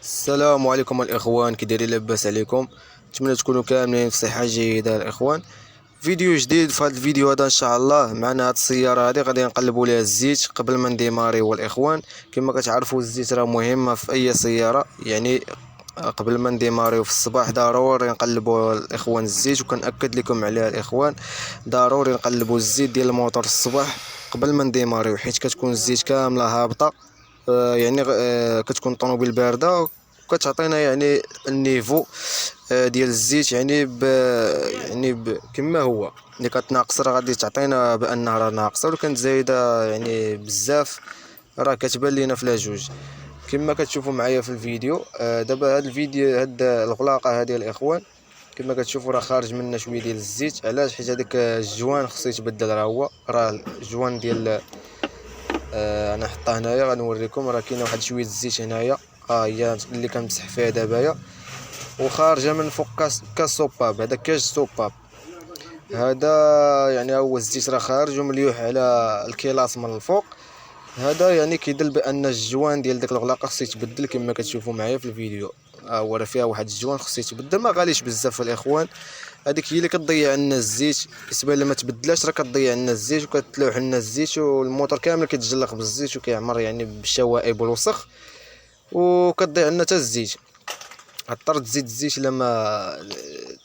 السلام عليكم الاخوان، كي دايرين؟ لاباس عليكم؟ نتمنى تكونوا كاملين في صحه جيده الاخوان. فيديو جديد. في هذا الفيديو هذا ان شاء الله معنا هاد السياره هذه غادي نقلبوا ليها الزيت قبل ما نديماريو الاخوان. كما كتعرفوا الزيت راه مهمه في اي سياره، يعني قبل ما نديماريو في الصباح ضروري نقلبوا الاخوان الزيت، وكنأكد لكم عليها الاخوان. ضروري نقلبوا الزيت ديال الموتور الصباح قبل ما نديماريو، حيت كتكون الزيت كامله هابطه. كتكون الطوموبيل بارده، وكتعطينا يعني النيفو ديال الزيت، كما هو. اللي كتناقص راه غادي تعطينا بانها راه ناقصه، ولو كانت زايده يعني بزاف راه كتبان لينا في لاجوج. كما كتشوفوا معايا في الفيديو. دابا هاد الفيديو، هاد الغلاقه هذه الاخوان، كما كتشوفوا راه خارج منها شويه ديال الزيت. علاش؟ حيت هذاك الجوان خصو يتبدل. راه الجوان ديال انا حطها هنايا، غنوريكم. راه كاينه واحد شويه الزيت هنايا، هي اللي كنمسح فيها دابايا، وخارجه من فوق كاس صوباب. هذا كاج صوباب هذا، يعني هو الزيت راه خارج ومليوح على الكيلاس من الفوق. هذا يعني كيدل بان الجوان ديال داك الغلاقه خصو يتبدل، كما كتشوفوا معايا في الفيديو. هو راه فيها واحد الجوان خصو يتبدل، ما غاليش بزاف الاخوان. هذيك هي اللي كتضيع لنا الزيت. بالنسبه لما تبدلاش راه كتضيع لنا الزيت وكتلوح لنا الزيت، والموتور كامل كيتجلق بالزيت وكيعمر يعني بالشوائب والوسخ، وكتضيع لنا حتى الزيت. اضطر تزيد الزيت الا ما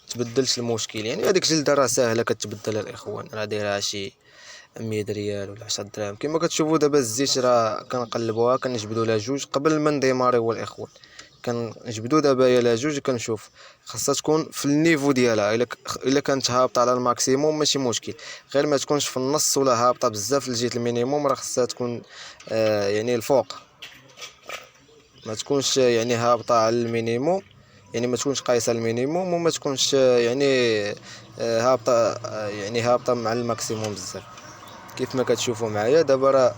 تبدلش المشكل. يعني هذيك جلده راه ساهله كتبدلها الاخوان، راه دايرها شي 100 ريال ولا 10 دراهم. كما كتشوفوا دابا الزيت راه كنقلبوها، كنجبدوا لها جوج قبل ما نديماريو الاخوان. كنجبدوا دابا يا لا جوج، كنشوف خاصها تكون في النيفو ديالها. الا كانت هابطه على الماكسيموم ماشي مشكل، غير ما تكونش في النص ولا هابطه بزاف لجهه المينيموم. راه خاصها تكون يعني الفوق، ما تكونش يعني هابطه على المينيموم، يعني ما تكونش قايسه المينيموم، وما تكونش يعني هابطه يعني هابطه مع الماكسيموم بزاف. كيف ما كتشوفوا معايا دابا راه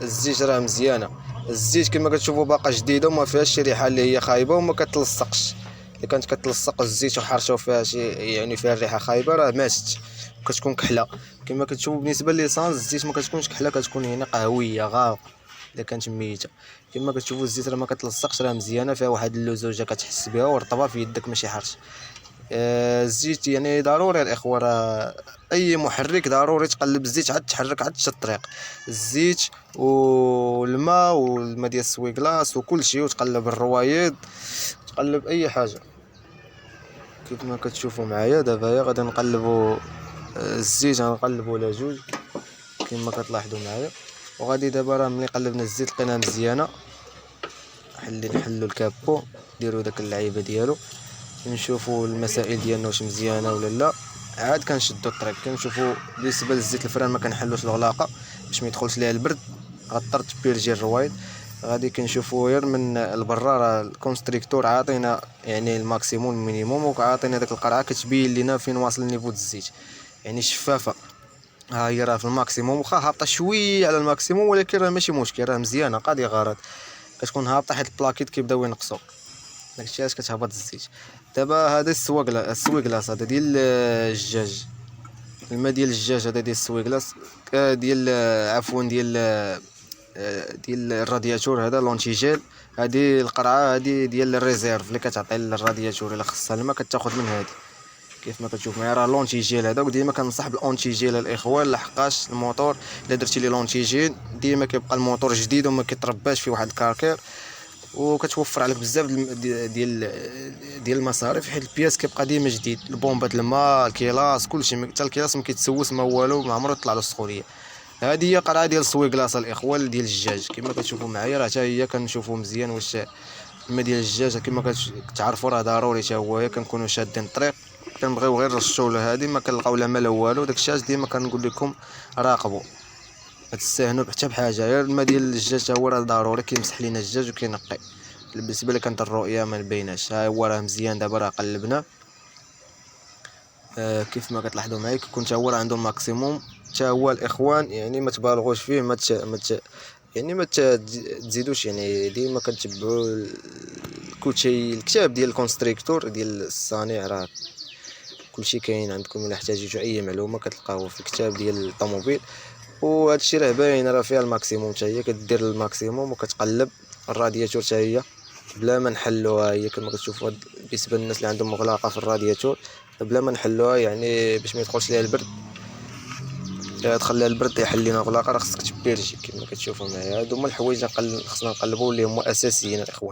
الزيت راه مزيانه. الزيت كما كتشوفوا باقا جديده وما فيهاش شي ريحه اللي هي خايبه وما كتلصقش. الا كانت كتلصق الزيت وحرشه وفيها شي يعني فيها الريحه خايبه راه ماتت، كتكون كحله. كما كتشوفوا بالنسبه لليسانس الزيت ما كتكونش كحله، كتكون هنا قهويه غامقه الا كانت ميته. كما كتشوفوا الزيت راه ما كتلصقش، راه مزيانه، فيها واحد اللزوجه كتحس بها ورطبه في يدك ماشي حرش. الزيت يعني ضروري الاخوه. راه اي محرك ضروري تقلب الزيت عاد تحرك عاد تشد الطريق. الزيت والماء ديال السويكلاص وكل شيء، وتقلب الروايد، تقلب اي حاجه. كيف ما كتشوفوا معايا دابا غادي نقلبوا الزيت، غنقلبوا على جوج كما كتلاحظوا معايا. وغادي دابا راه ملي قلبنا الزيت لقيناها مزيانه، نحلوا الكابو، نديروا داك اللعيبه ديالو، نشوفوا المسائل ديالنا واش مزيانه ولا لا. عاد كنشدوا الطريق، كنشوفوا بالنسبه للزيت الفران ما كنحلوش الغلاقه باش ما يدخلش ليها البرد، غطر تبيرجي الرويد. غادي كنشوفوا غير من البرا راه الكونستريكتور عاطينا يعني الماكسيموم المينيموم، وعاطينا داك القرعه كتبين لينا فين واصل النيفو د الزيت، يعني شفافه. ها هي راه في الماكسيموم، واخا هابطه شويه على الماكسيموم، ولكن راه ماشي مشكل، راه مزيانه قاضي غرض. كتكون هابطه حيت البلاكيت كيبداو ينقصوا، داكشي علاش كتهبط الزيت. دابا هذا السويكلاص هذا ديال الدجاج، الماء ديال الدجاج هذا ديال السويكلاص، ديال عفوا ديال الرادياتور هذا لونتيجيل. هذه القرعه هذه ديال الريزيرف اللي كتعطي للرادياتور، الا خصها الماء كتاخذ من هذه. كيف ما كتشوف معايا راه لونتيجيل هذا، وديما كنصح بالأونتيجيل الاخوان، لحقاش الموتور الا درتي ليه لونتيجيل ديما كيبقى الموتور جديد وما كيترباش في واحد الكاركير، وكتوفر عليك بزاف ديال المصاريف، حيت البياس كيبقى ديما جديد. البومبات الماء، الكيلاس، كلشي، حتى الكيلاس ما كيتسوس ما والو، ما عمرو يطلع له السخونيه. هذه هي قرعه ديال السويكلاص الاخوان ديال الدجاج. كما كتشوفوا معايا راه حتى هي كنشوفوا مزيان واش الماء ديال الدجاج كما كتعرفوا راه ضروري حتى هو كنكونوا شادين الطريق، كنبغيو غير نرشوا له هذه، ما كنلقاو لا ما لا والو. داكشي علاش ديما كنقول لكم راقبوا، ما تستهنوا حتى بحاجه. غير الماء ديال الدجاج تا هو راه ضروري كيمسح لينا الدجاج وكينقي. بالنسبه لك كانت الرؤيه ما بيناش. ها هو راه مزيان دابا راه قلبنا. كيف ما كتلاحظوا معايا كيكون حتى هو راه عنده الماكسيموم. حتى هو الاخوان يعني ما تبالغوش فيه، يعني ما تزيدوش، يعني ديما كتبعوا كلشي الكتاب ديال الكونستريكتور ديال الصانع، راه كلشي كاين عندكم. الا احتاجيتو اي معلومه كتلقاوه في الكتاب ديال الطوموبيل. وهادشي راه باين راه فيها الماكسيموم، حتى هي كدير الماكسيموم وكتقلب الرادياتور حتى هي بلا ما نحلوها. هي كما كتشوفوا بالنسبه للناس اللي عندهم مغلقه في الرادياتور، بلا ما نحلوها يعني باش ما يدخلش ليها البرد. تخليها البرد يحل لينا مغلقه، راه خصك تبرجي كما كتشوفوا معايا. هادو هما الحوايج اللي خصنا نقلبوا اللي هما اساسيين الاخوان.